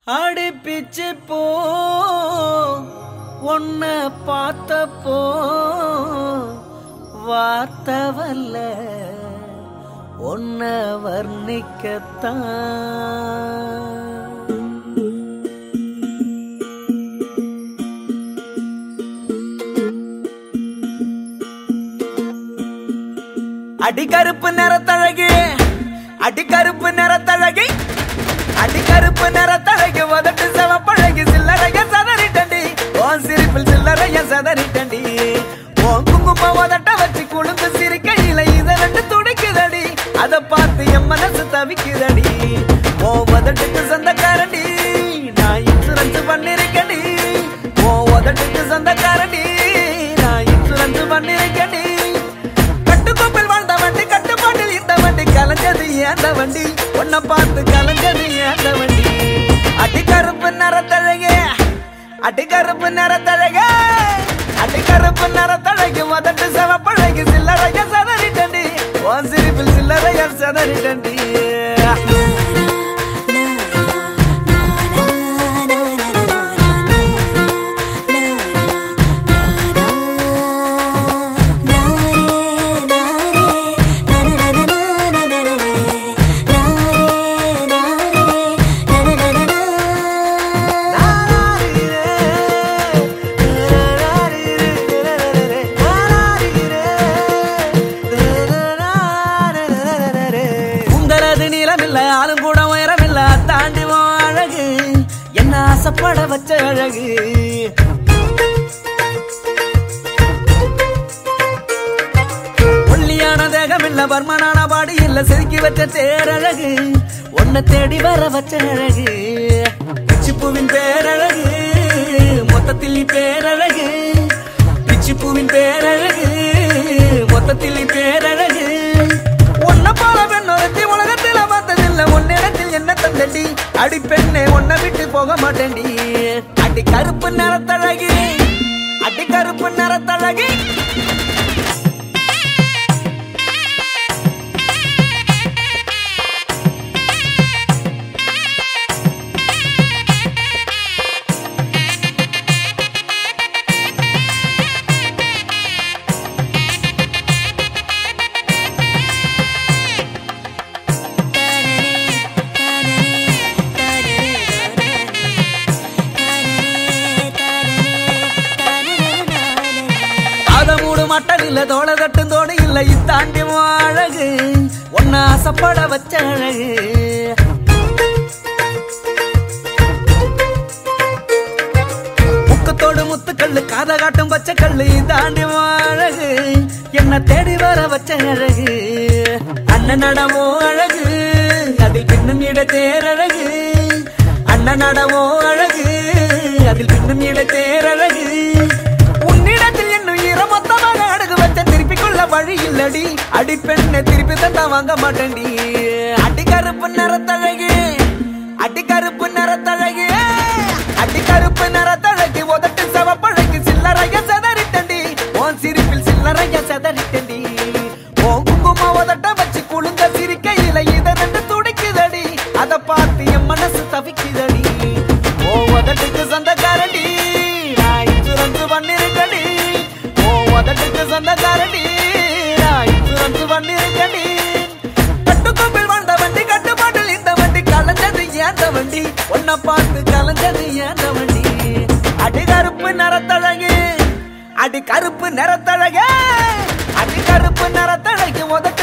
ஆடி பிச்சு போ ஒன்ன பார்த்தப்போ வார்த்தவல்ல ஒன்ன வர்ணிக்கத்தான் அடிகருப்பு நிறத்தழகி அடிகருப்பு நிறத்தழகி அடிகருப்பு நிறத்தழகி உதட்டு செவப்பழகி சில்லறைய சதறிட்டண்டி ஓன் சிரிப்பில் சில்லறைய சதறிட்டண்டி ஓன் குங்கும உதட்ட வச்சு குழுந்து சிரிக்கையில இத ரெண்டு துடிக்குதடி அத பார்த்து என் மனசு தவிக்குதடி ஓ உதட்டுக்கு சொந்தக்காரண்டி நான் இன்சூரன்ஸ் பண்ணிருக்கேன்டி ஓ உதட்டுக்கு சொந்தக்காரண்டி நான் இன்சூரன்ஸ் பண்ணிருக்கேன்டி கட்டுக்கோப்பில் வாழ்ந்த வண்டி கட்டுப்பாட்டில் இந்த வண்டி கலைஞ்சது ஏந்த வண்டி உன்னை பார்த்து கலைஞ்சது ஏந்த வண்டி அடிகருப்பு நிறத்தழகே அடிகருப்பு நிறத்தழகே அடிகருப்பு நிறத்தழகி உதட்டு செவப்பழகி சில்லறைய சதறிட்டண்டி உன் சிரிப்பில் சில்லறைய சதறிட்டண்டி ஆளும் கூட உயரமில்ல தாண்டி அழகு என்ன ஆசைப்பட வச்ச அழகு ஒல்லியான தேகம் இல்ல பர்மனான பாடி இல்ல செதுக்கி வச்ச தேரழகு உன்னை தேடி வர வச்ச அழகு பிச்சிப்பூவின் பேரழகு மொத்தத்தில் நீ பேரழகு பிச்சிப்பூவின் பேரழகு மொத்தத்தில் நீ பேரழகு உன்னை போல பெண்ணொருத்தி உலகத்தில் பார்த்ததில்லை உன்னிடத்தில் என்ன தந்தடி அடி பெண்ணே உன்னை விட்டு போக மாட்டேன்டி அடி கருப்பு நிறத்தழகி அடி கருப்பு நிறத்தழகி மட்டன் இல்ல தோட தட்டும் தோடு இல்ல இத்தாண்டி அழகு ஒன்ன ஆசைப்பட வச்ச அழகு முக்கத்தோடு முத்துக்கல்லு காத காட்டும் பச்சை கல்லு இத்தாண்டி அழகு என்ன தேடி வர வச்ச அழகு அண்ணன் நடமோ அழகு அதில் பின்னும் இட தேரழகு அண்ணன் நடமோ அழகு அதில் பின்னும் இட தேரழகு உன்னிடத்தில் என்னும் மொத்தமாக அடகு வச்ச திருப்பி கொள்ள வழி இல்லடி அடி பெண்ணை திருப்பி தந்தா வாங்க மாட்டேன்டி அடி கருப்பு நிறத்தழகி அடி கருப்பு நிறத்தழகி அடி கருப்பு நிறத்தழகி உதட்டு செவப்பழகி சில்லறைய சதறிட்டண்டி உன் சிரிப்பில் சில்லறைய சதறிட்டண்டி உன் குங்கும உதட்ட வச்சு குழுந்த சிரிக்கையில இத ரெண்டு துடிக்குதடி அத பார்த்து என் மனசு தவிக்குதடி ஓ உதட்டுக்கு சொந்தக்காரண்டி நான் இன்சூரன்ஸ் பண்ணிருக்கடி உதட்டுக்கு சொந்தக்காரண்டி நான் இன்சூரன்ஸ் பண்ணிருக்கடி கட்டுக்கோப்பில் வாழ்ந்த வண்டி கட்டுப்பாட்டில் இந்த வண்டி கலைஞ்சது ஏந்த வண்டி உன்னை பார்த்து கலைஞ்சது ஏந்த வண்டி அடி கருப்பு நிறத்தழகு அடி கருப்பு நிறத்தழகு அடி கருப்பு நிறத்தழகு உதட்டு